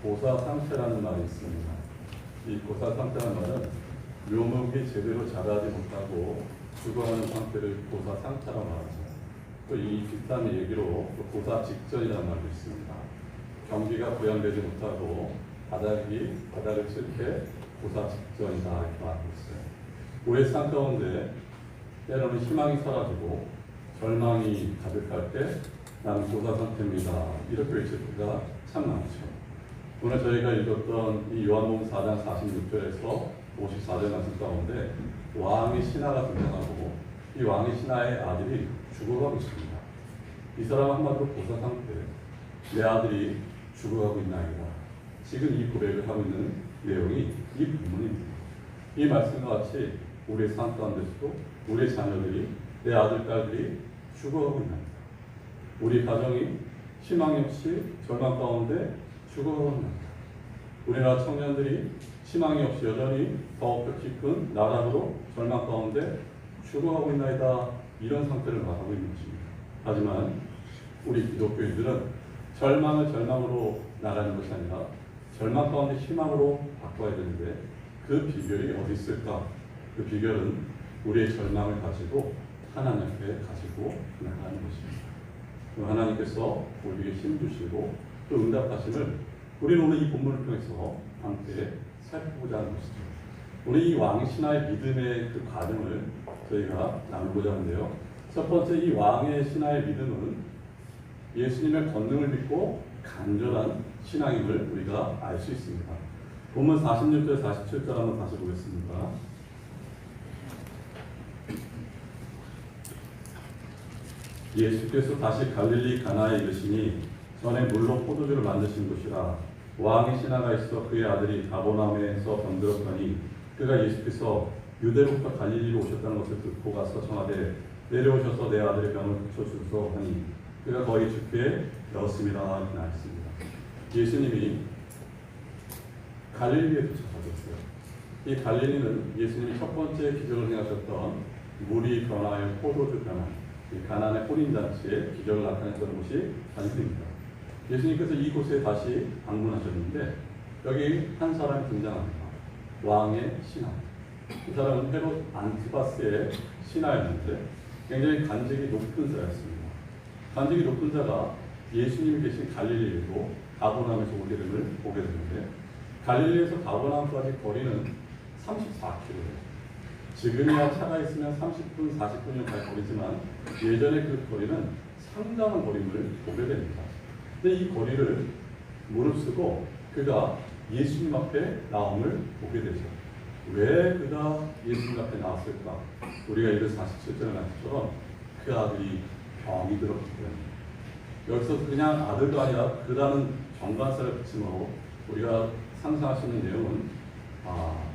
고사 상태라는 말이 있습니다. 이 고사 상태라는 말은 묘목이 제대로 자라지 못하고 죽어가는 상태를 고사 상태라고 말하죠. 또 이 비슷한 얘기로 고사 직전이라는 말도 있습니다. 경기가 부양되지 못하고 바닥을 칠 때 고사 직전이다 이렇게 말하고 있어요. 우리의 삶 가운데 때로는 희망이 사라지고 절망이 가득할 때 나는 고사 상태입니다. 이렇게 외칠 때가 참 많죠. 오늘 저희가 읽었던 이 요한복음 4장 46절에서 54절 말씀 가운데 왕의 신하가 등장하고 이 왕의 신하의 아들이 죽어가고 있습니다. 이 사람은 한마디로 고사 상태예요. 내 아들이 죽어가고 있나이다. 지금 이 고백을 하고 있는 내용이 이 본문입니다. 이 말씀과 같이 우리의 삶 가운데서도 우리의 자녀들이 내 아들, 딸들이 죽어가고 있나이다. 우리 가정이 희망이 없이 절망 가운데 죽어가고 있나이다. 우리나라 청년들이 희망이 없이 여전히 더욱더 깊은 나락으로 절망 가운데 죽어가고 있나이다. 이런 상태를 말하고 있는 것입니다. 하지만 우리 기독교인들은 절망을 절망으로 나가는 것이 아니라 절망 가운데 희망으로 바꿔야 되는데 그 비결이 어디 있을까? 그 비결은 우리의 절망을 가지고 하나님 앞에 가지고 나가는 것입니다. 하나님께서 우리에게 힘 주시고 또 응답하심을 우리는 오늘 이 본문을 통해서 함께 살펴보자 하는 것이죠. 오늘 이 왕신하의 믿음의 그 과정을 저희가 나누고자 하는데요. 첫 번째 이 왕의 신하의 믿음은 예수님의 권능을 믿고 간절한 신앙임을 우리가 알 수 있습니다. 본문 46절 47절 한번 다시 보겠습니다. 예수께서 다시 갈릴리 가나에 이르시니 전에 물로 포도주를 만드신 곳이라. 왕의 신하가 있어 그의 아들이 가버나움에서 병들었더니 그가 예수께서 유대로부터 갈릴리로 오셨다는 것을 듣고 가서 청하되 내려오셔서 내 아들의 병을 고쳐주소서 하니 그가 거의 죽게 되었습니다. 이렇게 나왔습니다. 예수님이 갈릴리에 도착하셨어요. 이 갈릴리는 예수님이 첫 번째 기적을 행하셨던 물이 변하여 포도주 변화, 이 가나안의 혼인잔치에 기적을 나타냈던 곳이 갈릴리입니다. 예수님께서 이곳에 다시 방문하셨는데 여기 한 사람이 등장합니다. 왕의 신하. 이 사람은 헤롯 안티바스의 신하였는데 굉장히 간직이 높은 자였습니다. 간직이 높은 자가 예수님이 계신 갈릴리로 가버나움에서 오게 됨을 보게 되는데 갈릴리에서 가버나움까지 거리는 34km예요. 지금이야 차가 있으면 30분, 40분이면 갈 거리지만 예전에 그 거리는 상당한 거리를 보게 됩니다. 근데 이 거리를 무릅쓰고 그가 예수님 앞에 나옴을 보게 되죠. 왜 그가 예수님 앞에 나왔을까? 우리가 읽은 47절 말씀처럼 그 아들이 병이 들었기 때문에 여기서 그냥 아들도 아니라 그라는 정관사를 붙임으로 우리가 상상할 수 있는 내용은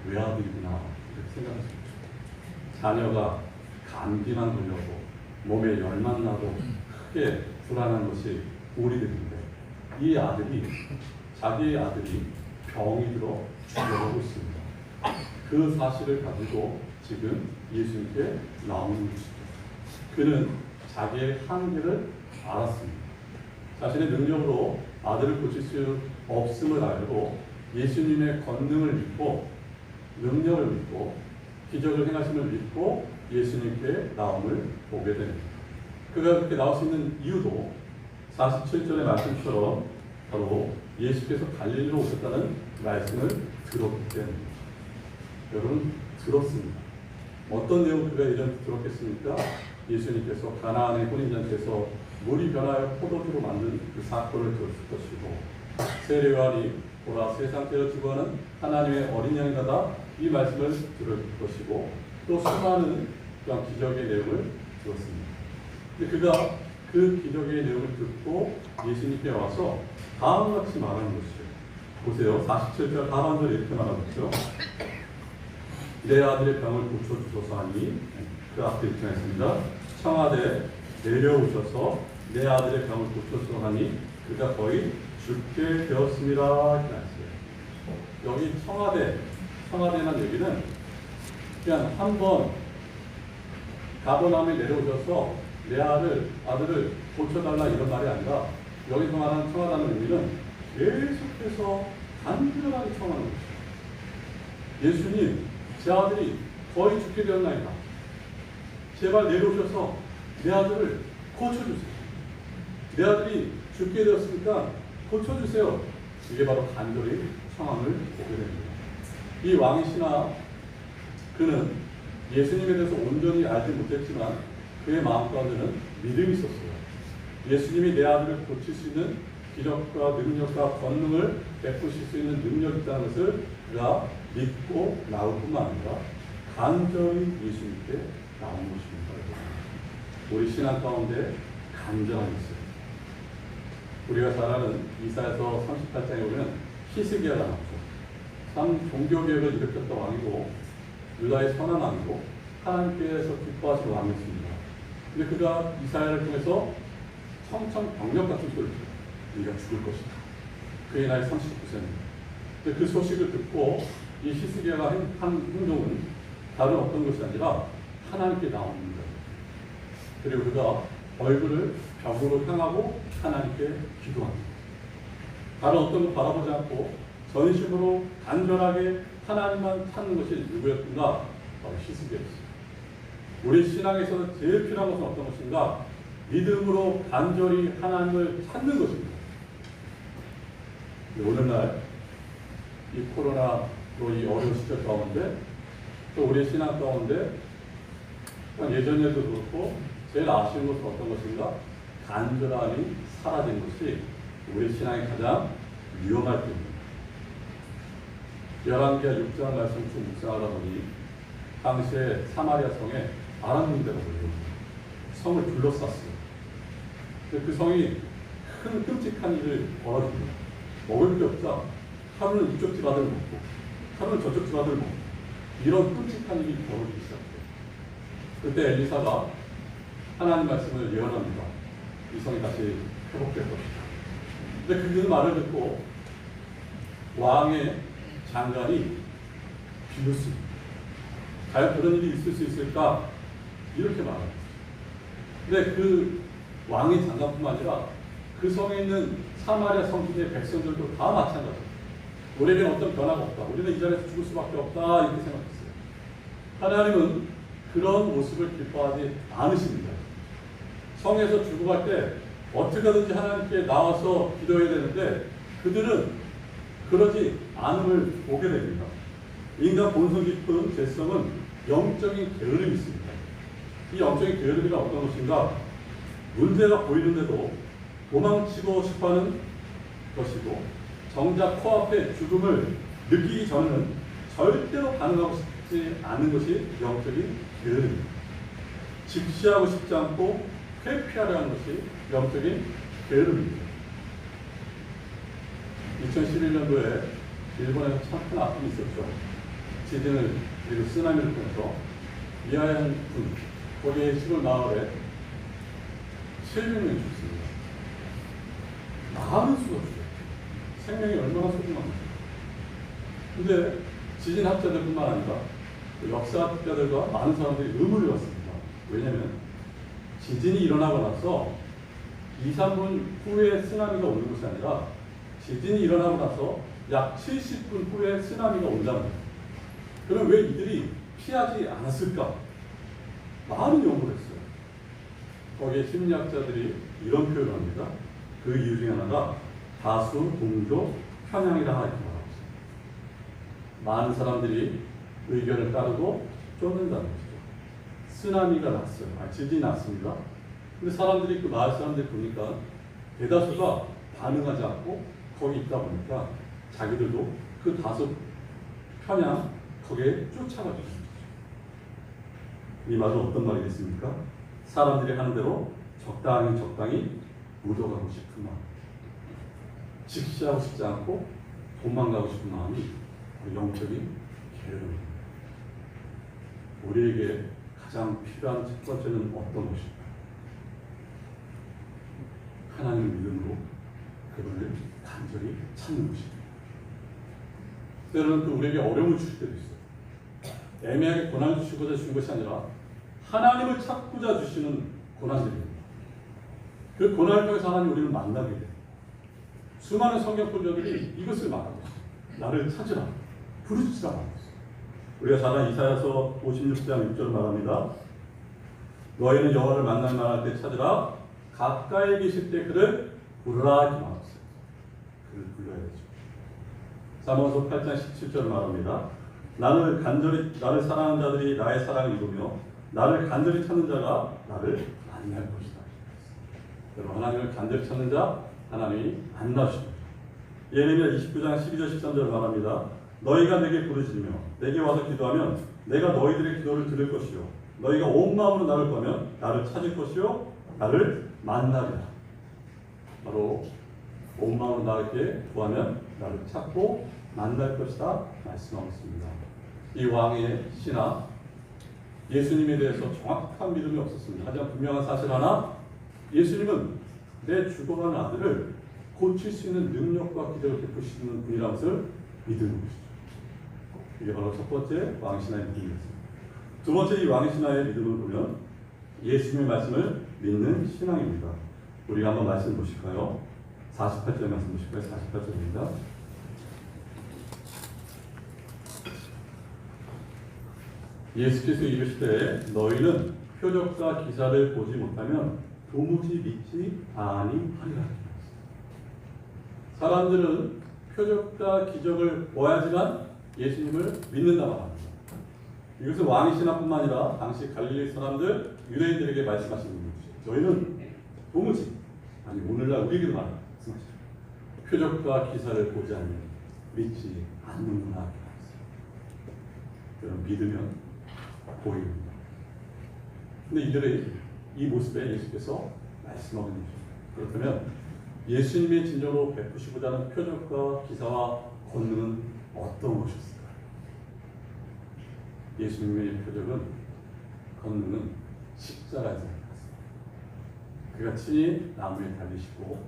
외아들이구나 이렇게 생각할 수 있죠. 자녀가 감기만 걸려도 몸에 열만 나도 크게 불안한 것이 우리들인데 이 아들이 자기의 아들이 병이 들어 죽어가고 있습니다. 그 사실을 가지고 지금 예수님께 나오는 것이죠. 그는 자기의 한계를 알았습니다. 자신의 능력으로 아들을 고칠 수 없음을 알고 예수님의 권능을 믿고 능력을 믿고 기적을 행하심을 믿고 예수님께 나옴을 보게 됩니다. 그가 그렇게 나올 수 있는 이유도 47절의 말씀처럼 바로 예수께서 갈릴리로 오셨다는 말씀을 들었기 때문입니다. 여러분 들었습니다. 어떤 내용 그가 예전에 들었겠습니까? 예수님께서 가나안의 혼인잔치에서 물이 변하여 포도주로 만든 그 사건을 들었을 것이고 세례요한이 보라 세상죄를 주관하는 하나님의 어린 양이다 이 말씀을 들을 것이고 또 수많은 그런 기적의 내용을 들었습니다. 근데 그가 그 기적의 내용을 듣고 예수님께 와서 다음과 같이 말하는 것이죠. 보세요. 47절 하반절 이렇게 말하고 있죠. 내 아들의 병을 고쳐주소서 하니 그 앞에 입장했습니다. 청하되 내려오셔서 내 아들의 병을 고쳐주소서 하니 그가 거의 죽게 되었습니다. 이렇게 했어요. 여기 청하대라는 얘기는 그냥 한번 가버나움에 내려오셔서 내 아들을 고쳐달라 이런 말이 아니라 여기서 말하는 청하다는 의미는 계속해서 간절하게 청하는 것이죠. 예수님, 제 아들이 거의 죽게 되었나이다. 제발 내려오셔서 내 아들을 고쳐주세요. 내 아들이 죽게 되었으니까 고쳐주세요. 이게 바로 간절히 청함을 보게 됩니다. 이 왕이시나 그는 예수님에 대해서 온전히 알지 못했지만 그의 마음 가운데는 믿음이 있었어요. 예수님이 내 아들을 고칠 수 있는 기적과 능력과 권능을 베푸실 수 있는 능력이 있다는 것을 그가 믿고 나올 뿐만 아니라 간절히 예수님께 나온 것입니다. 우리 신앙 가운데 간절함이 있어요. 우리가 잘 아는 이사야서 38장에 보면 히스기야가 나오죠. 참 종교개혁을 일으켰던 왕이고 유다의 선한 왕이고 하나님께서 기뻐하신 왕이었습니다. 근데 그가 이사야를 통해서 청천벽력 같은 소리를 들어요. 네가 죽을 것이다. 그의 나이 39세입니다. 근데 그 소식을 듣고 이 히스기야가 한 행동은 다른 어떤 것이 아니라 하나님께 나오는 거예요. 그리고 그가 얼굴을 벽으로 향하고 하나님께 기도합니다. 다른 어떤 것 바라보지 않고 전심으로 간절하게 하나님만 찾는 것이 누구였던가? 바로 히스기야였어요. 우리 신앙에서 제일 필요한 것은 어떤 것인가? 믿음으로 간절히 하나님을 찾는 것입니다. 오늘날 이 코로나로 이 어려운 시절 가운데 또 우리 신앙 가운데 예전에도 그렇고 제일 아쉬운 것은 어떤 것인가? 간절함이 사라진 것이 우리 신앙의 가장 위험할 때입니다. 열왕기하 6장 말씀 쭉 묵상하다 보니 당시에 사마리아 성에 아람민대가 몰려옵니다. 성을 둘러쌌어요. 그 성이 큰 끔찍한 일을 벌어줍니다. 먹을 게 없자 하루는 이쪽 집 아들 먹고 하루는 저쪽 집 아들 먹고 이런 끔찍한 일이 벌어지기 시작해요. 그때 엘리사가 하나님 말씀을 예언합니다. 이 성이 다시 회복될 것이다. 근데 그 말을 듣고 왕의 장관이 비웃습니다. 과연 그런 일이 있을 수 있을까? 이렇게 말합니다. 근데 그 왕의 장관뿐만 아니라 그 성에 있는 사마리아 성지의 백성들도 다 마찬가지입니다. 우리에게는 어떤 변화가 없다. 우리는 이 자리에서 죽을 수밖에 없다. 이렇게 생각했어요. 하나님은 그런 모습을 기뻐하지 않으십니다. 성에서 죽어갈 때 어떻게든지 하나님께 나와서 기도해야 되는데 그들은 그러지 않음을 보게 됩니다. 인간 본성 깊은 죄성은 영적인 게으름이 있습니다. 이 영적인 게으름이란 어떤 것인가? 문제가 보이는데도 도망치고 싶어하는 것이고 정작 코앞에 죽음을 느끼기 전에는 절대로 반응하고 싶지 않은 것이 영적인 게으름입니다. 직시하고 싶지 않고 회피하려 하는 것이 영적인 게으름입니다. 2011년도에 일본에서 참 큰 아픔이 있었죠. 지진을 그리고 쓰나미를 통해서 미야현 군 거기에 시골 마을에 700명이 죽습니다. 많은 수가 죽어요. 생명이 얼마나 소중합니까? 근데 지진학자들뿐만 아니라 역사학자들과 많은 사람들이 의문을 갖습니다. 왜냐하면 지진이 일어나고 나서 2, 3분 후에 쓰나미가 오는 것이 아니라 지진이 일어나고 나서 약 70분 후에 쓰나미가 온다는 거예요. 그럼 왜 이들이 피하지 않았을까? 많은 연구를 했어요. 거기에 심리학자들이 이런 표현을 합니다. 그 이유 중에 하나가 다수 동조 편향이라 이렇게 말하고 있습니다. 많은 사람들이 의견을 따르고 쫓는다는 것이죠. 쓰나미가 났어요. 지진이 났습니다. 근데 사람들이 그 마을 사람들이 보니까 대다수가 반응하지 않고 거기 있다 보니까 자기들도 그 다수 편향 거기에 쫓아가죠. 이 말은 어떤 말이겠습니까? 사람들이 하는 대로 적당히 묻어가고 싶은 마음, 직시하고 싶지 않고 도망가고 싶은 마음이 영적인 게으름입니다. 우리에게 가장 필요한 첫 번째는 어떤 것일까? 하나님을 믿음으로 그분을 간절히 찾는 것입니다. 때로는 또 우리에게 어려움을 주실 때도 있어요. 애매하게 고난을 주시고자 주신 것이 아니라 하나님을 찾고자 주시는 고난들입니다. 그 고난을 통해서 하나님 우리를 만나게 돼요. 수많은 성경 본조들이 이것을 말하고 있어요. 나를 찾으라, 부르짖으라 말하고 있어요. 우리가 잘 아는 이사야서 56장 6절 말합니다. 너희는 여호와를 만날 만할 때 찾으라, 가까이 계실 때 그를 부르라 이렇게 말하고 있어요. 그를 불러야 되죠. 사무엘서 8장 17절 말합니다. 나를 사랑하는 자들이 나의 사랑을 입으며 나를 간절히 찾는 자가 나를 만날 것이다. 여러분, 하나님을 간절히 찾는 자 하나님이 만나십니다. 예레미야 29장 12절 13절 말합니다. 너희가 내게 부르짖으며 내게 와서 기도하면 내가 너희들의 기도를 들을 것이요 너희가 온 마음으로 나를 구하면 나를 찾을 것이요 나를 만나리라. 바로 온 마음으로 나에게 구하면 나를 찾고 만날 것이다 말씀하고 있습니다. 이 왕의 신하 예수님에 대해서 정확한 믿음이 없었습니다. 하지만 분명한 사실 하나, 예수님은 내 죽어가는 아들을 고칠 수 있는 능력과 기적을 베푸시는 분이라는 것을 믿는 것이죠. 이게 바로 첫 번째 왕신하의 믿음이었습니다. 두 번째 이 왕신하의 믿음을 보면 예수님의 말씀을 믿는 신앙입니다. 우리가 한번 말씀 보실까요? 48절 말씀 보실까요? 48절입니다. 예수께서 이르시되 너희는 표적과 기사를 보지 못하면 도무지 믿지 아니하리라. 사람들은 표적과 기적을 보아야지만 예수님을 믿는다고 합니다. 이것은 왕의 신하뿐만 아니라 당시 갈릴리 사람들 유대인들에게 말씀하시는 것이죠. 저희는 도무지 아니 오늘날 우리에게도 말씀하시죠. 표적과 기사를 보지 않으면 믿지 않는구나. 여러분, 믿으면 보입니다. 근데 이들의 이 모습에 예수께서 말씀하고 있는 것입니다. 그렇다면 예수님의 진정으로 베푸시고자 하는 표적과 기사와 권능은 어떤 것이었을까요? 예수님의 표적은, 권능은 십자가에서 나왔습니다. 그가 친히 나무에 달리시고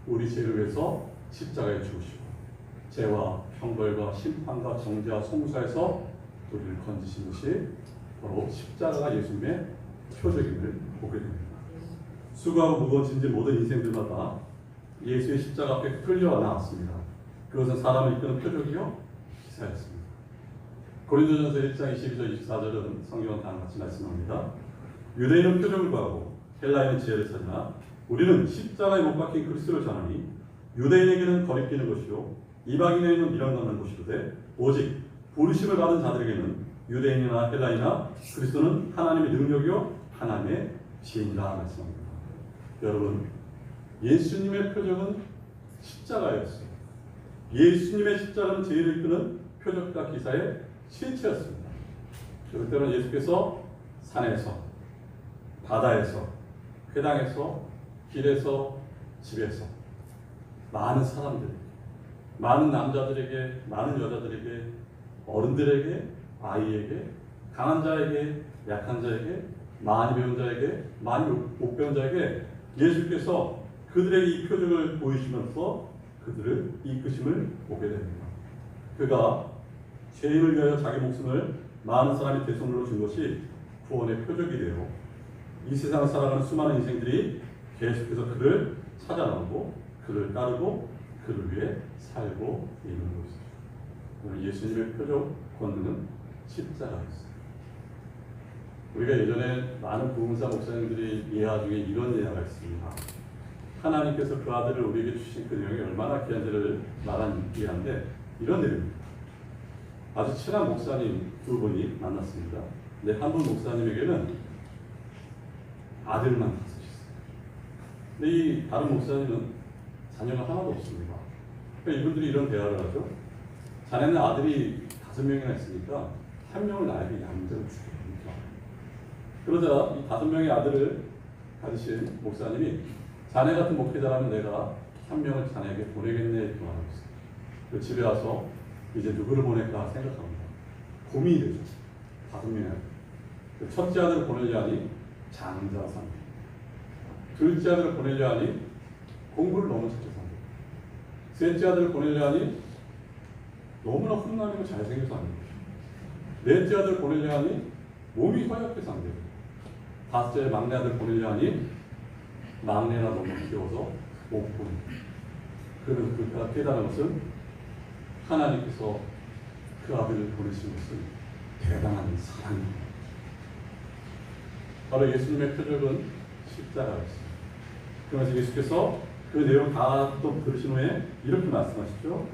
우리 죄를 위해서 십자가에 죽으시고 죄와 형벌과 심판과 정죄와 송사에서 우리를 건지신 것이 바로 십자가가 예수님의 표적임을 보게 됩니다. 수고하고 무거운 짐진 모든 인생들마다 예수의 십자가 앞에 끌려 나왔습니다. 그것은 사람을 이끄는 표적이요 기사였습니다. 고린도전서 1장 22절 24절은 성경은 다음과 같이 말씀합니다. 유대인은 표적을 구하고 헬라인은 지혜를 찾으나 우리는 십자가에 못 박힌 그리스도를 전하니 유대인에게는 거리끼는 것이요 이방인에게는 미련받는 것이로되 오직 부르심을 받은 자들에게는 유대인이나 헬라인이나 그리스도는 하나님의 능력이요 하나님의 지혜니라 말씀합니다. 여러분, 예수님의 표적은 십자가였어요. 예수님의 십자가는 죄를 이끄는 표적과 기사의 실체였습니다. 그때는 예수께서 산에서, 바다에서, 회당에서, 길에서, 집에서 많은 사람들에게, 많은 남자들에게, 많은 여자들에게, 어른들에게, 아이에게, 강한 자에게, 약한 자에게, 많이 배운 자에게, 많이 못 배운 자에게 예수께서 그들에게 이 표적을 보이시면서 그들을 이끄심을 보게 됩니다. 그가 죄인을 위하여 자기 목숨을 많은 사람이 대속물로 준 것이 구원의 표적이 되고 이 세상을 살아가는 수많은 인생들이 계속해서 그를 찾아나오고 그를 따르고 그를 위해 살고 있는 것이죠. 오늘 예수님의 표적 권능은 십자가였어요. 우리가 예전에 많은 부흥사 목사님들이 예화 중에 이런 예화가 있습니다. 하나님께서 그 아들을 우리에게 주신 그 내용이 얼마나 귀한지를 말한 예화인데 이런 내용입니다. 아주 친한 목사님 두 분이 만났습니다. 근데 한 분 목사님에게는 아들만 5이 있어요. 근데 이 다른 목사님은 자녀가 하나도 없습니다. 그러니까 이분들이 이런 대화를 하죠. 자네는 아들이 5명이나 있으니까 한 명을 나에게 양자로 주게. 그러자 이 5명의 아들을 가지신 목사님이 자네 같은 목회자라면 내가 한 명을 자네에게 보내겠네 이렇게 말하고 있어요. 그 집에 와서 이제 누구를 보낼까 생각합니다. 고민이 되죠. 5명의 아들. 그 첫째 아들을 보내려 하니 장자 상대. 둘째 아들을 보내려 하니 공부를 너무 잘해서 안 돼요. 셋째 아들을 보내려 하니 너무나 훈남이고 잘생겨서 안 돼요. 넷째 아들을 보내려 하니 몸이 허약해서 안 돼요. 5째 막내 아들 보내려 하니 막내나 너무 귀여워서 못 보내요. 그는 그가 깨달은 것은 하나님께서 그 아들을 보내신 것은 대단한 사랑입니다. 바로 예수님의 표적은 십자가였습니다. 그러면서 예수께서 그 내용 다 또 들으신 후에 이렇게 말씀하시죠.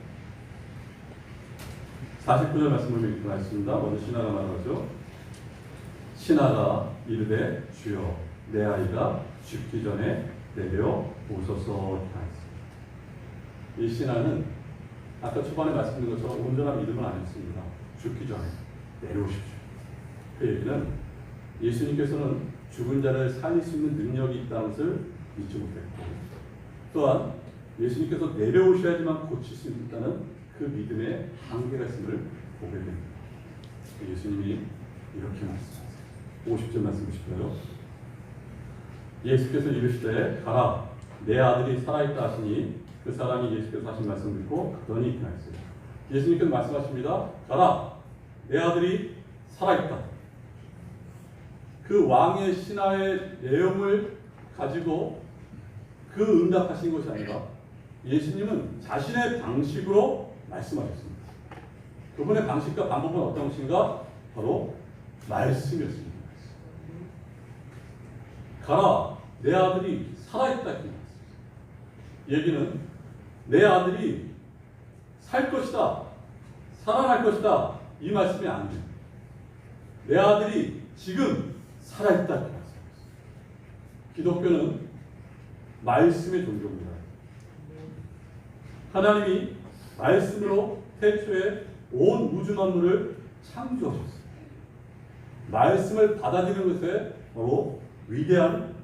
49절 말씀을 읽겠습니다. 먼저 신하가 말하죠. 신하가 이르되 주여 내 아이가 죽기 전에 내려오소서 하였습니다. 이 신하는 아까 초반에 말씀드린 것처럼 온전한 믿음은 아니었습니다. 죽기 전에 내려오십시오. 그 얘기는 예수님께서는 죽은 자를 살릴 수 있는 능력이 있다는 것을 믿지 못했고, 또한 예수님께서 내려오셔야지만 고칠 수 있다는 그 믿음의 한계가 있음을 보게 됩니다. 예수님이 이렇게 말씀하세요. 50절 말씀 보실까요? 예수께서 이르시되 가라 내 아들이 살아있다 하시니 그 사람이 예수께서 하신 말씀을 듣고 가더니 이렇게 하였어요. 예수님께서 말씀하십니다. 가라 내 아들이 살아있다. 그 왕의 신하의 내용을 가지고 그 응답하신 것이 아니라 예수님은 자신의 방식으로 말씀하셨습니다. 그분의 방식과 방법은 어떤 것인가? 바로 말씀이었습니다. 가라 내 아들이 살아있다. 얘기는 내 아들이 살 것이다, 살아날 것이다, 이 말씀이 아니에요. 내 아들이 지금 살아있다. 기독교는 말씀의 종교입니다. 하나님이 말씀으로 태초에 온 우주 만물을 창조하셨습니다. 말씀을 받아들이는 것에 바로 위대한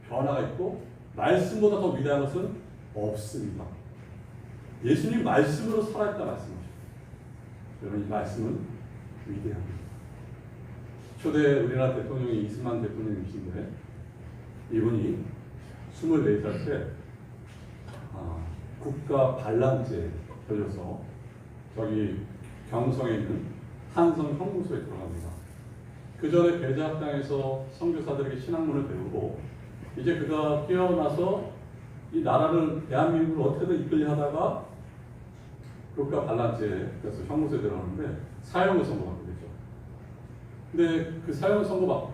변화가 있고 말씀보다 더 위대한 것은 없습니다. 예수님 말씀으로 살아있다 말씀하셨습니다. 여러분 이 말씀은 위대합니다. 초대 우리나라 대통령이 이승만 대통령이신데 이분이 24살 때 국가 반란죄에 걸려서 저기 경성에 있는 한성 형무소에 들어갑니다. 그 전에 배제학당에서 선교사들에게 신학문을 배우고 이제 그가 깨어나서 이 나라를 대한민국을 어떻게든 이끌려 하다가 국가 반란죄에 그래서 형무소에 들어가는데 사형을 선고받게 되죠. 근데 그 사형을 선고받을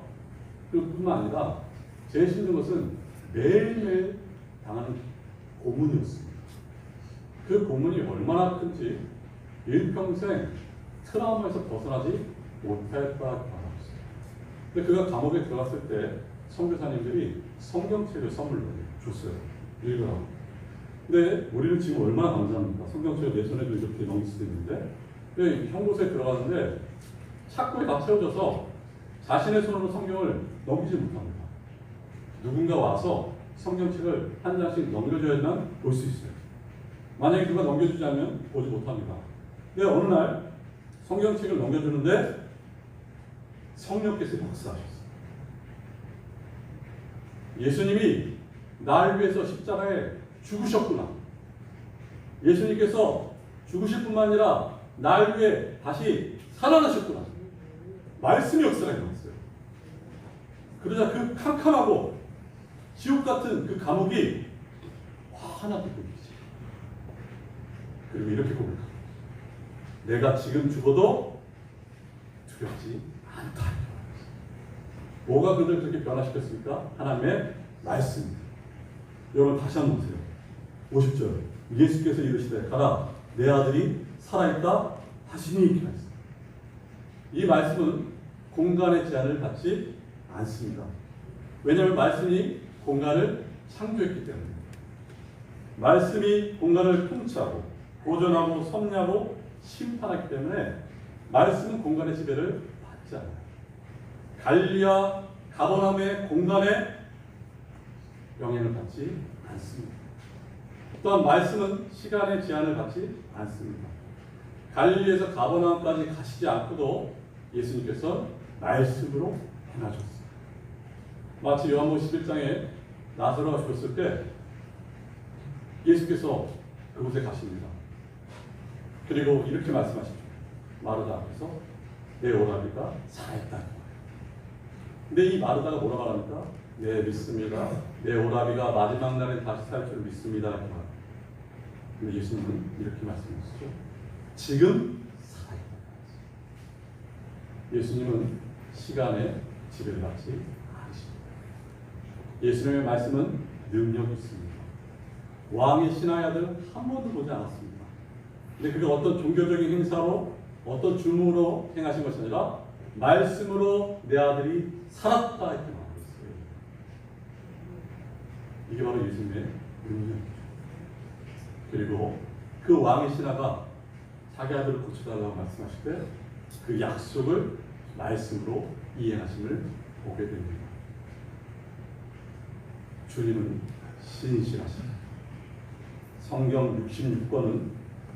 뿐만 아니라 제일 힘든 것은 매일매일 당하는 고문이었습니다. 그 고문이 얼마나 큰지 일평생 트라우마에서 벗어나지 못했다 말합니다. 근데 그가 감옥에 들어갔을 때 선교사님들이 성경책을 선물로 줬어요. 읽으라고. 근데 우리는 지금 얼마나 감사합니까? 성경책을 내 손에도 이렇게 넘길 수도 있는데 형무소에 들어가는데 착고에 다 채워져서 자신의 손으로 성경을 넘기지 못합니다. 누군가 와서 성경책을 한 장씩 넘겨줘야만 볼 수 있어요. 만약에 누가 넘겨주지 않으면 보지 못합니다. 근데 어느 날 성경책을 넘겨주는데 성령께서 역사하셨어요. 예수님이 날 위해서 십자가에 죽으셨구나. 예수님께서 죽으실 뿐만 아니라 날 위해 다시 살아나셨구나. 말씀이 역사가 일어났어요. 그러자 그 캄캄하고 지옥 같은 그 감옥이 환하게 보이지. 그리고 이렇게 고백합니다. 내가 지금 죽어도 두렵지 않다. 뭐가 그들 그렇게 변화시켰습니까? 하나님의 말씀입니다. 여러분 다시 한번 보세요. 50절 예수께서 이르시되 가라 내 아들이 살아있다 하시니 이렇게 말했습니다. 이 말씀은 공간의 제한을 받지 않습니다. 왜냐하면 말씀이 공간을 창조했기 때문입니다. 말씀이 공간을 통치하고 보존하고 섭리하고 심판하기 때문에 말씀은 공간의 지배를 받지 않아요. 갈릴리와 가버나움의 공간에 영향을 받지 않습니다. 또한 말씀은 시간의 제한을 받지 않습니다. 갈릴리에서 가버나움까지 가시지 않고도 예수님께서 말씀으로 행하셨습니다. 마치 요한복음 11장에 나사로가 죽었을 때 예수께서 그곳에 가십니다. 그리고 이렇게 말씀하시죠. 마르다 앞에서 내 오라비가 살아있다. 근데 이 마르다가 뭐라고 합니까? 네, 믿습니다. 내 오라비가 마지막 날에 다시 살 줄 믿습니다. 근데 예수님은 이렇게 말씀하시죠. 지금 살아있다. 예수님은 시간에 지배를 받지 않으십니다. 예수님의 말씀은 능력이 있습니다. 왕의 신하의 아들 한 번도 보지 않았습니다. 근데 그게 어떤 종교적인 행사로 어떤 주문으로 행하신 것이 아니라 말씀으로 내 아들이 살았다 이렇게 말했어요. 이게 바로 예수님의 능력이죠. 그리고 그 왕의 신하가 자기 아들을 고쳐달라고 말씀하실 때 그 약속을 말씀으로 이행하심을 보게 됩니다. 주님은 신실하십니다. 성경 66권은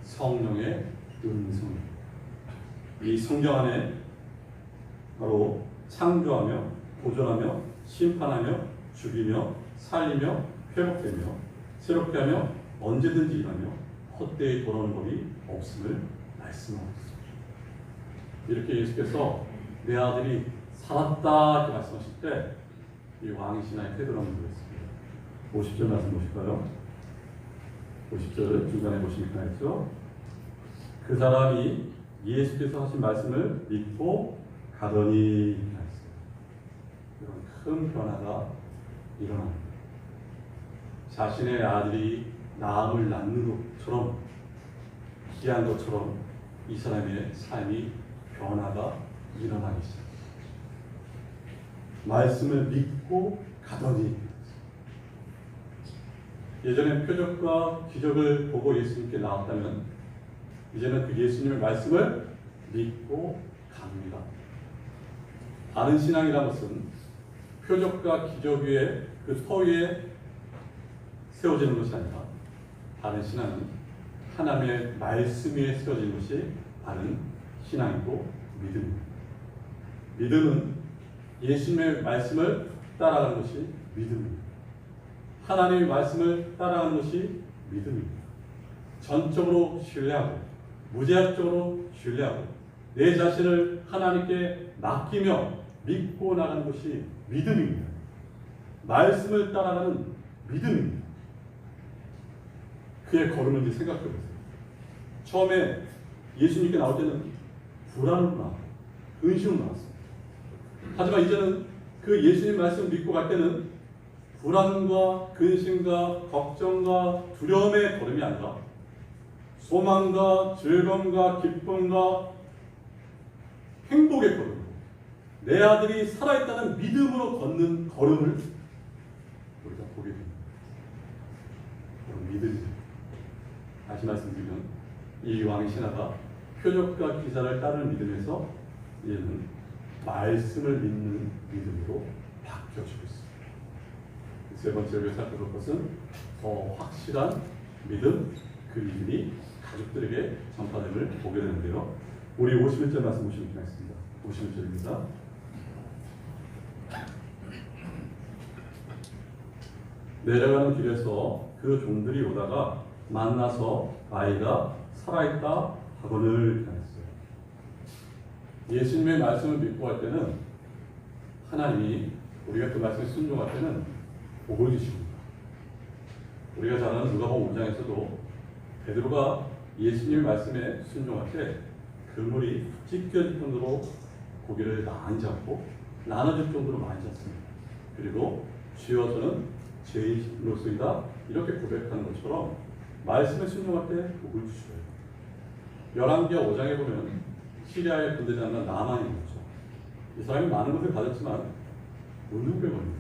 성령의 음성입니다. 이 성경 안에 바로 창조하며 보존하며 심판하며 죽이며 살리며 회복되며 새롭게 하며 언제든지 일하며 헛되이 돌아오는 법이 없음을 말씀하고 있습니다. 이렇게 예수께서 내 아들이 살았다 이렇게 말씀하실 때 이 왕의 신하의 태도를 한번 보겠습니다. 50절 말씀 보실까요? 50절을 중간에 보시니까 했죠. 그 사람이 예수께서 하신 말씀을 믿고 가더니 했어요. 이런 큰 변화가 일어납니다. 자신의 아들이 나음을 낳는 것처럼 귀한 것처럼 이 사람의 삶이 변화가 일어나기 시작합니다. 말씀을 믿고 가더니 예전엔 표적과 기적을 보고 예수님께 나왔다면 이제는 그 예수님의 말씀을 믿고 갑니다. 바른 신앙이라는 것은 표적과 기적 위에 그 터 위에 세워지는 것이 아니라 바른 신앙은 하나님의 말씀 위에 세워지는 것이 바른 신앙이고 믿음입니다. 믿음은 예수님의 말씀을 따라가는 것이 믿음입니다. 하나님의 말씀을 따라가는 것이 믿음입니다. 전적으로 신뢰하고 무제한적으로 신뢰하고 내 자신을 하나님께 맡기며 믿고 나가는 것이 믿음입니다. 말씀을 따라가는 믿음입니다. 그의 걸음을 이제 생각해 보세요. 처음에 예수님께 나올 때는 불안으로 나왔고 근심으로 나왔습니다. 하지만 이제는 그 예수님 말씀을 믿고 갈 때는 불안과 근심과 걱정과 두려움의 걸음이 아니라 소망과 즐거움과 기쁨과 행복의 걸음, 내 아들이 살아있다는 믿음으로 걷는 걸음을 우리가 보게 됩니다. 그런 믿음이 다시 말씀드리면 이 왕의 신하가 표적과 기사를 따르는 믿음에서 이제는 말씀을 믿는 믿음으로 바뀌어지고 있습니다. 세 번째 우리가 살펴볼 것은 더 확실한 믿음, 그 믿음이 가족들에게 전파됨을 보게 되는데요. 우리 51절 말씀 보시면 되겠습니다. 51절입니다. 내려가는 길에서 그 종들이 오다가 만나서 아이가 살아있다 하거늘 하였어요. 예수님의 말씀을 믿고 할 때는 하나님이 우리가 그 말씀에 순종할 때는 복을 주십니다. 우리가 잘 아는 누가복음 5장에서도 베드로가 예수님의 말씀에 순종할 때 그물이 찢겨질 정도로 고기를 많이 잡고 나눠줄 정도로 많이 잡습니다. 그리고 주여 저는 죄인으로서이다 이렇게 고백하는 것처럼 말씀에 순종할 때 복을 주셔요. 열왕기하 5장에 보면 시리아의 군대장관 나만이 있죠. 이 사람이 많은 것을 가졌지만 무능병입니다.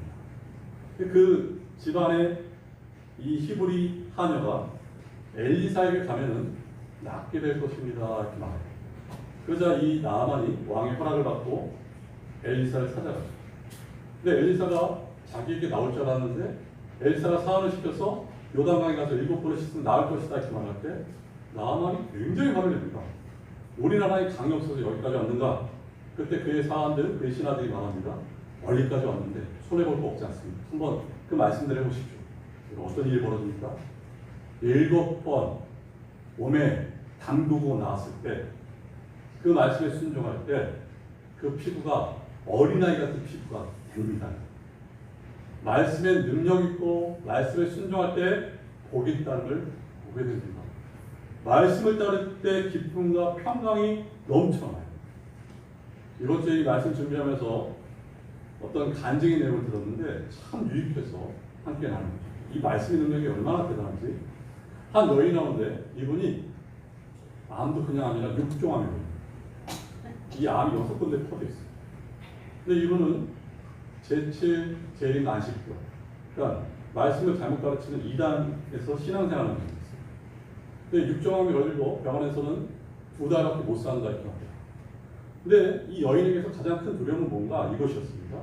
그 집안에 이 히브리 하녀가 엘리사에게 가면은 낫게 될 것입니다 이렇게 말해요. 그러자 이 나만이 왕의 허락을 받고 엘리사를 찾아가죠. 근데 엘리사가 자기에게 나올 줄 알았는데 엘리사가 사안을 시켜서 요단강에 가서 7번을 씻으면 나을 것이다 이렇게 말할 때 나만이 굉장히 화를 냅니다. 우리나라에 강이 없어서 여기까지 왔는가? 그때 그의 사안들, 그의 신하들이 말합니다. 멀리까지 왔는데 손해볼 거 없지 않습니까? 한번 그 말씀들 해보십시오. 어떤 일이 벌어집니까? 7번 몸에 담그고 나왔을 때 그 말씀에 순종할 때 그 피부가 어린아이 같은 피부가 됩니다. 말씀에 능력 있고 말씀에 순종할 때 복이 있다는 걸 보게 됩니다. 말씀을 따를 때 기쁨과 평강이 넘쳐나요. 이번 주에 이 말씀 준비하면서 어떤 간증의 내용을 들었는데 참 유익해서 함께 나눕니다. 이 말씀의 능력이 얼마나 대단한지. 한 여인 나오는데 이분이 암도 그냥 아니라 육종암이에요. 이 암이 6군데 퍼져 있어요. 근데 이분은 제7 재림 안식교, 그러니까 말씀을 잘못 가르치는 이단에서 신앙생활을 하고 있어요. 근데 육종암이 걸리고 병원에서는 2달밖에 못 산다 이렇게 합니다. 근데 이 여인에게서 가장 큰 두려움은 뭔가 이것이었습니다.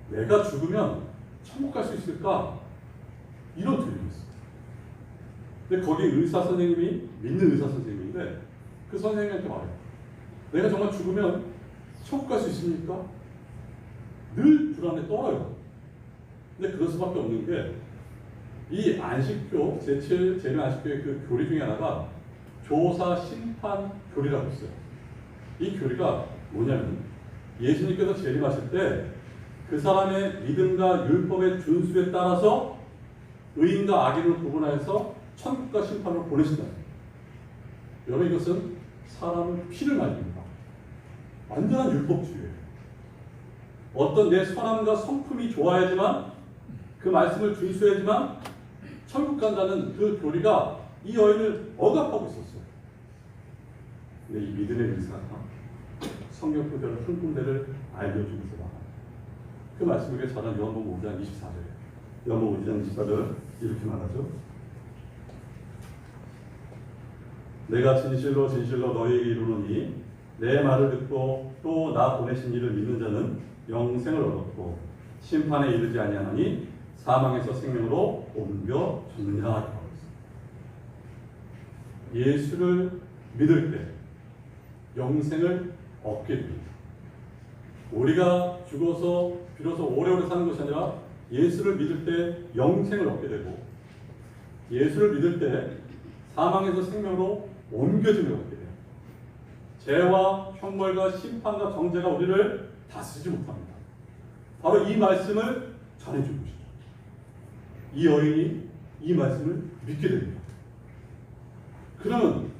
내가 죽으면 천국 갈 수 있을까? 이런 두려움이었어요. 근데 거기 의사 선생님이 믿는 의사 선생님인데 그 선생님한테 말해요. 내가 정말 죽으면 천국 갈 수 있습니까? 늘 불안에 떨어요. 근데 그럴 수밖에 없는 게 이 안식교, 제7 재림 안식교의 그 교리 중에 하나가 조사 심판 교리라고 있어요. 이 교리가 뭐냐면 예수님께서 재림하실 때 그 사람의 믿음과 율법의 준수에 따라서 의인과 악인을 구분하여서 천국과 심판으로 보내신다. 여러분 이것은 사람을 피를 말립니다. 완전한 율법주의예요. 어떤 내 선함과 성품이 좋아야지만 그 말씀을 준수해야지만 천국 간다는 그 교리가 이 여인을 억압하고 있었어요. 근데 이 믿음의 의사가 성경 구절을 한 군데를 알려주면서 나가요. 그 말씀을 전한 요한복음 5장 24절에 요한복음 5장 24절 이렇게 말하죠. 내가 진실로 진실로 너희에게 이르노니 내 말을 듣고 또 나 보내신 이를 믿는 자는 영생을 얻었고 심판에 이르지 아니하나니 사망에서 생명으로 옮겨졌느니라. 예수를 믿을 때 영생을 얻게 됩니다. 우리가 죽어서 비로소 오래오래 사는 것이 아니라 예수를 믿을 때 영생을 얻게 되고 예수를 믿을 때 사망에서 생명으로 옮겨짐을 얻게 돼요. 죄와 형벌과 심판과 정죄가 우리를 다스리지 못합니다. 바로 이 말씀을 전해준 것이죠. 이 여인이 이 말씀을 믿게 됩니다. 그러면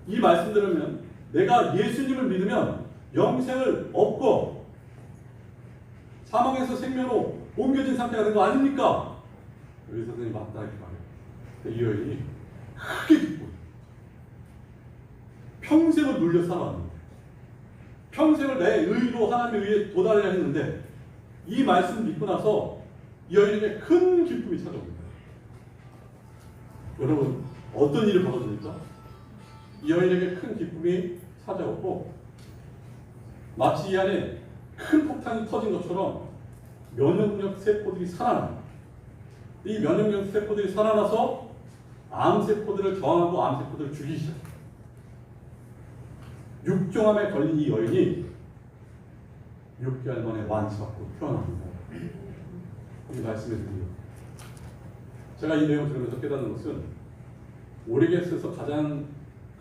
이 말씀 들으면 내가 예수님을 믿으면 영생을 얻고 사망에서 생명으로 옮겨진 상태가 된 거 아닙니까? 여기 선생님이 맞다 이렇게 말해요. 이 여인이 크게 기뻐요. 평생을 눌려 살아왔는데 평생을 내 의로 하나님의 의에 도달해야 했는데 이 말씀을 믿고 나서 이 여인에게 큰 기쁨이 찾아옵니다. 여러분 어떤 일이 벌어집니까? 이 여인에게 큰 기쁨이 찾아오고 마치 이 안에 큰 폭탄이 터진 것처럼 면역력 세포들이 살아납니다. 이 면역력 세포들이 살아나서 암세포들을 저항하고 암세포들을 죽이기 시작합니다. 육종암에 걸린 이 여인이 6개월 만에 완치받고 태어납니다. 이 말씀에 드립니다. 제가 이 내용을 들으면서 깨닫는 것은 우리에게 있어서 가장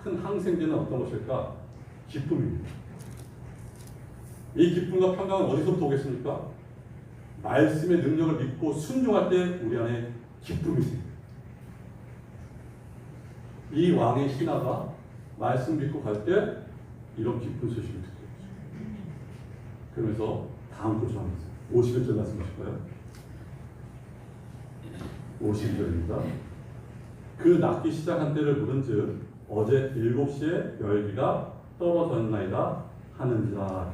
큰 항생제는 어떤 것일까? 기쁨입니다. 이 기쁨과 평강은 어디서부터 오겠습니까? 말씀의 능력을 믿고 순종할 때 우리 안에 기쁨이 생깁니다. 이 왕의 신하가 말씀 믿고 갈 때 이런 기쁜 소식을 듣게 되죠. 그러면서 다음 구절입니다. 51절 말씀 보실까요? 52절입니다. 그 낫기 시작한 때를 물은즉 어제 7시에 열기가 떨어졌나이다 하는지라.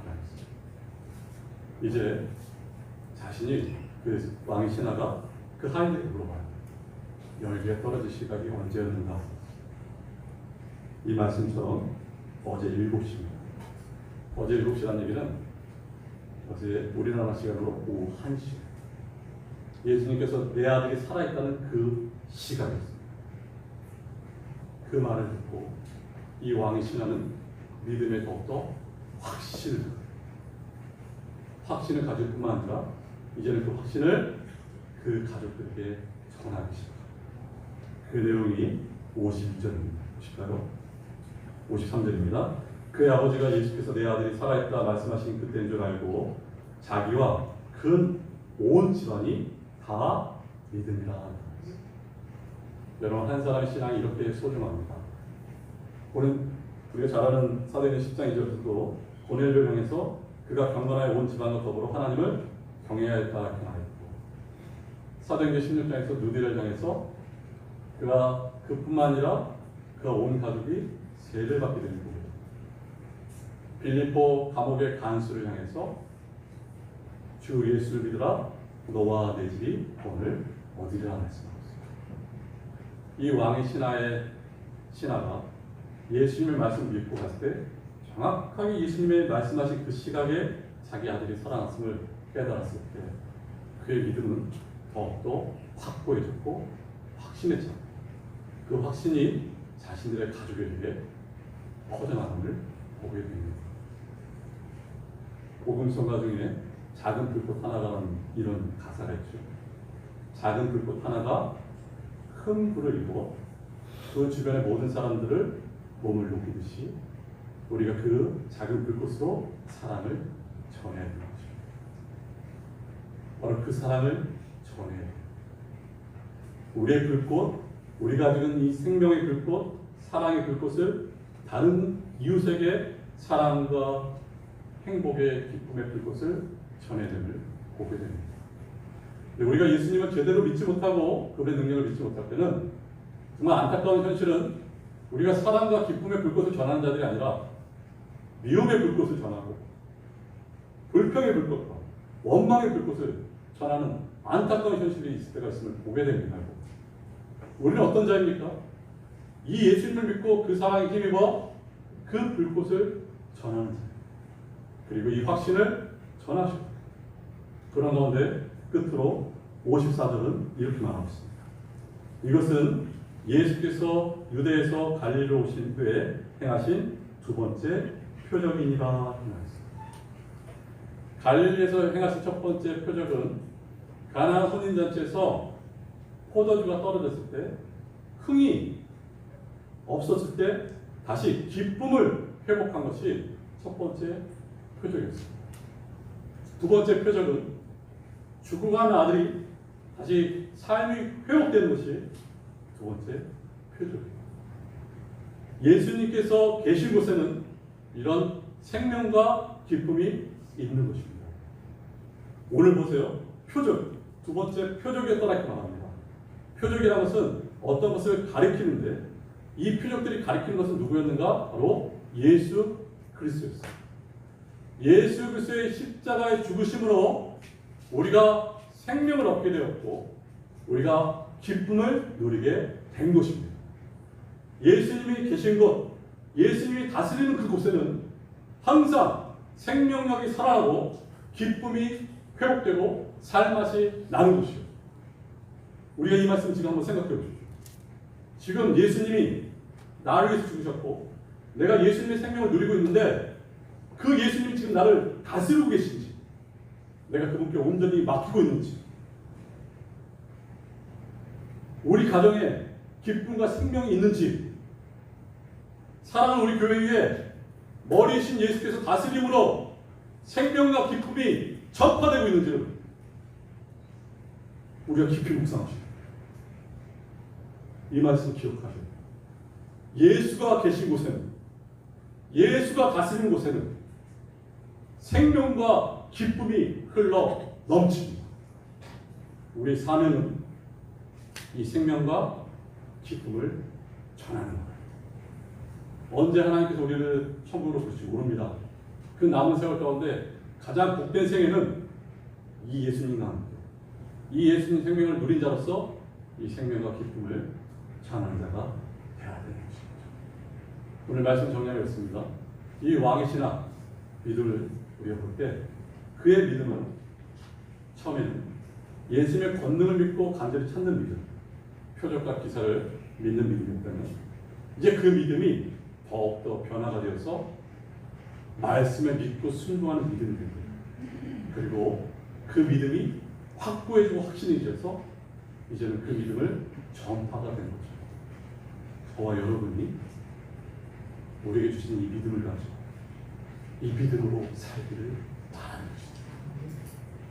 이제 자신이 그 왕의 신하가 그 하인에게 물어봐요. 열기가 떨어질 시각이 언제였는가? 이 말씀처럼 어제 7시입니다. 어제 7시라는 얘기는 어제 우리나라 시간으로 오후 1시. 예수님께서 내 아들이 살아있다는 그 시간이었습니다. 그 말을 듣고 이 왕의 신하는 믿음에 더욱더 확신을 가질 뿐만 아니라 이제는 그 확신을 그 가족들에게 전하기 시작합니다. 그 내용이 52절입니다. 보실까요? 53절입니다. 그의 아버지가 예수께서 내 아들이 살아있다 말씀하신 그때인 줄 알고 자기와 그 온 집안이 다 믿으리라. 여러분 한 사람의 신앙이 이렇게 소중합니다. 우리가 잘 아는 사도행전 10장 2절에서도 고넬료를 향해서 그가 경건하여 온 집안과 더불어 하나님을 경외하였다 이렇게 나와있고, 사도행전 16장에서 누디를 향해서 그뿐만 아니라 그가 온 가족이 세례를 받게 되는 거예요. 빌립보 감옥의 간수를 향해서 주 예수를 믿으라 너와 내 집이 오늘 어디를 말씀하고 있습니다. 이 왕의 신하가 예수님의 말씀을 믿고 갔을 때 정확하게 예수님의 말씀하신 그 시각에 자기 아들이 살아났음을 깨달았을 때 그의 믿음은 더욱더 확고해졌고 확신했죠. 그 확신이 자신들의 가족에게 퍼져나감을 보게 됩니다. 복음성가 중에 작은 불꽃 하나라는 이런 가사가 있죠. 작은 불꽃 하나가 큰 불을 이루어 그 주변의 모든 사람들을 몸을 녹이듯이 우리가 그 작은 불꽃으로 사랑을 전해야 되는 것입니다. 바로 그 사랑을 전해야 돼요. 우리의 불꽃, 우리가 가지고 이 생명의 불꽃, 사랑의 불꽃을 다른 이웃에게 사랑과 행복의 기쁨의 불꽃을 전해냄을 보게 됩니다. 우리가 예수님을 제대로 믿지 못하고 그분의 능력을 믿지 못할 때는 정말 안타까운 현실은 우리가 사랑과 기쁨의 불꽃을 전하는 자들이 아니라 미움의 불꽃을 전하고 불평의 불꽃과 원망의 불꽃을 전하는 안타까운 현실이 있을 때가 있음을 보게 됩니다. 우리는 어떤 자입니까? 이 예수님을 믿고 그 사랑에 힘입어 그 불꽃을 전하는 자, 그리고 이 확신을 전하시고, 그런 가운데 끝으로 54절은 이렇게 말하고 있습니다. 이것은 예수께서 유대에서 갈릴리로 오신 후에 행하신 두 번째 표적이니라 하였습니다. 갈릴리에서 행하신 첫 번째 표적은 가나안 혼인잔치에서 포도주가 떨어졌을 때, 흥이 없었을 때 다시 기쁨을 회복한 것이 첫 번째 표적이었습니다. 두 번째 표적은 죽어가는 아들이 다시 삶이 회복되는 것이 두 번째 표적입니다. 예수님께서 계신 곳에는 이런 생명과 기쁨이 있는 것입니다. 오늘 보세요. 표적, 두 번째 표적이었다고 말합니다. 표적이라는 것은 어떤 것을 가리키는데, 이 표적들이 가리키는 것은 누구였는가? 바로 예수 그리스도였습니다. 예수 그리스도의 십자가의 죽으심으로 우리가 생명을 얻게 되었고 우리가 기쁨을 누리게 된 것입니다. 예수님이 계신 곳, 예수님이 다스리는 그곳에는 항상 생명력이 살아나고 기쁨이 회복되고 살맛이 나는 것이요. 우리가 이 말씀 지금 한번 생각해 보십시오. 지금 예수님이 나를 위해서 죽으셨고 내가 예수님의 생명을 누리고 있는데 그 예수님이 지금 나를 다스리고 계신지, 내가 그분께 온전히 맡기고 있는지, 우리 가정에 기쁨과 생명이 있는지, 사랑하는 우리 교회 위에 머리이신 예수께서 다스림으로 생명과 기쁨이 전파되고 있는지를 우리가 깊이 묵상하십시오. 이 말씀 기억하세요. 예수가 계신 곳에는, 예수가 다스리는 곳에는 생명과 기쁨이 흘러 넘칩니다. 우리의 사명은 이 생명과 기쁨을 전하는 거예요. 언제 하나님께서 우리를 천국으로 부르실지 모릅니다. 그 남은 세월 가운데 가장 복된 생애는 이 예수님과 함께, 이 예수님 생명을 누린 자로서 이 생명과 기쁨을 전하는 자가 되어야 되는 것입니다. 오늘 말씀 정리하겠습니다. 이 왕의 신앙, 믿음을 우리가 볼 때 그의 믿음은 처음에는 예수님의 권능을 믿고 간절히 찾는 믿음, 표적과 기사를 믿는 믿음이었다면 이제 그 믿음이 더욱더 변화가 되어서 말씀에 믿고 순종하는 믿음이 된 거예요. 그리고 그 믿음이 확고해지고 확신이 되어서 이제는 그 믿음을 전파가 된 거죠. 저와 여러분이 우리에게 주신 이 믿음을 가지고 이 믿음으로 살기를 바라는 것입니다.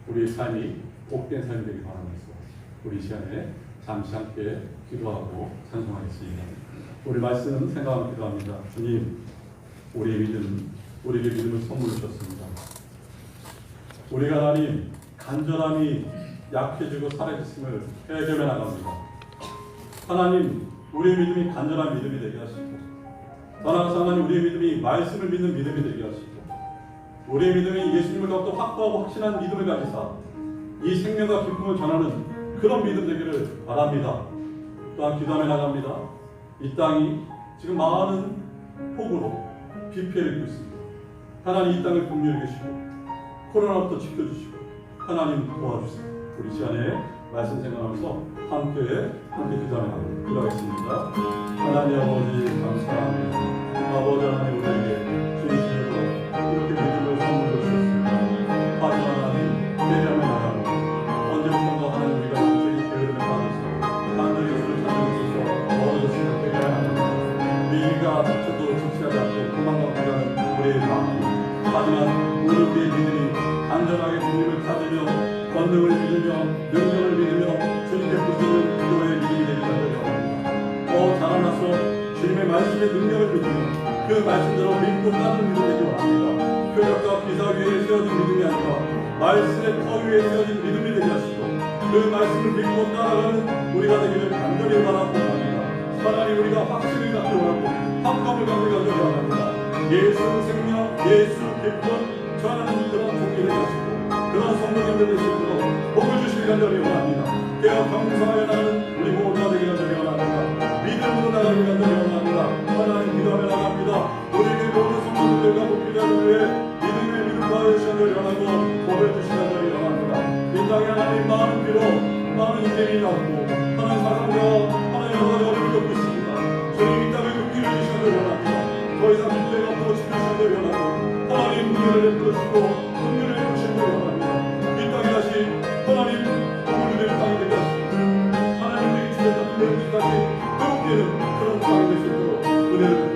우리의 삶이 복된 삶이 되길 바라면서 우리 시간에 잠시 함께 기도하고 찬송하겠습니다. 우리 말씀 생각하며 기도합니다. 주님, 우리의 믿음, 우리에게 믿음을 선물로 주셨습니다. 우리가 하나님 간절함이 약해지고 사라졌음을 회개하며 나갑니다. 하나님, 우리의 믿음이 간절한 믿음이 되게 하시고, 더 나아가서 하나님 우리의 믿음이 말씀을 믿는 믿음이 되게 하시고, 우리의 믿음이 예수님을 더욱더 확고하고 확신한 믿음을 가지사 이 생명과 기쁨을 전하는 그런 믿음 되기를 바랍니다. 또한 기도하며 나갑니다. 이 땅이 지금 많은 폭우로 비 피해를 입고 있습니다. 하나님 이 땅을 긍휼히 계시고 코로나부터 지켜주시고 하나님 도와주세요. 우리 시간에 말씀 생각하면서 함께 기도하며 기도하겠습니다. 하나님 아버지 감사합니다. 아버지 하나님 우리에게 진심으로 이렇게 믿음을 선물로 주셨습니다. 하지만 하나님 회개하며 나가고 언제부턴가 하나님 우리가 인생의 게으름에 빠져서 하나님의 것을 찾는 것에서 멀어졌으면 회개해야 합니다. 위기가 닥쳐도 지치하지 않고 도망가고 가는 우리의 마음, 하지만 오늘 우리의 믿음이 안전하게 주님을 찾으며 권능을 믿으며 능력을 믿으며 주님께 부르는 기도의 믿음이 되기 간절히 원합니다. 자라나서 주님의 말씀의 능력을 믿으며 그 말씀대로 믿고 따르는 믿음이 되기 원합니다. 표적과 기사 위에 세워진 믿음이 아니라 말씀의 터 위에 세워진 믿음이 되게 하시고 그 말씀을 믿고 따라가는 우리가 되기를 간절히 원하고 원합니다. 하나님 우리가 확신을 갖기 원하고 확감을 갖기 간절히 원합니다. 예수 생명, 예수 기쁨 전하는 그런 종기를 하시고 그런 성도님들 되시도록 복을 주시기 간절히 원합니다. 깨어 경성하여 나가는 우리 모두가 되기 간절히 원합니다. 믿음으로 나가기 간절히 원합니다. 하나님 기도하며 나갑니다. 우리에게 모든 성도들과 목표자를 위해 믿음의 믿음과 시간을 원하고 복을 주시기 간절히 원합니다. 이 땅에 하나님 많은 비로 많은 인생이 났고 하나님 사상과 하나님 여러 가지 어려움을 겪고 있습니다. 주님 이 땅을 극기를 주시기 간절히 원합니다. 더 이상 믿음의 앞으로 지키시기 간절히 원하고 하나님 은혜를 베풀으시고 은혜를 베푸시기 원합니다. 이 땅이 다시 하나님 복을 누리는 땅이 되게 하시고 하나님의 주셨던 은혜를 다시 회복되는 그런 땅이 될 수 있도록 은혜를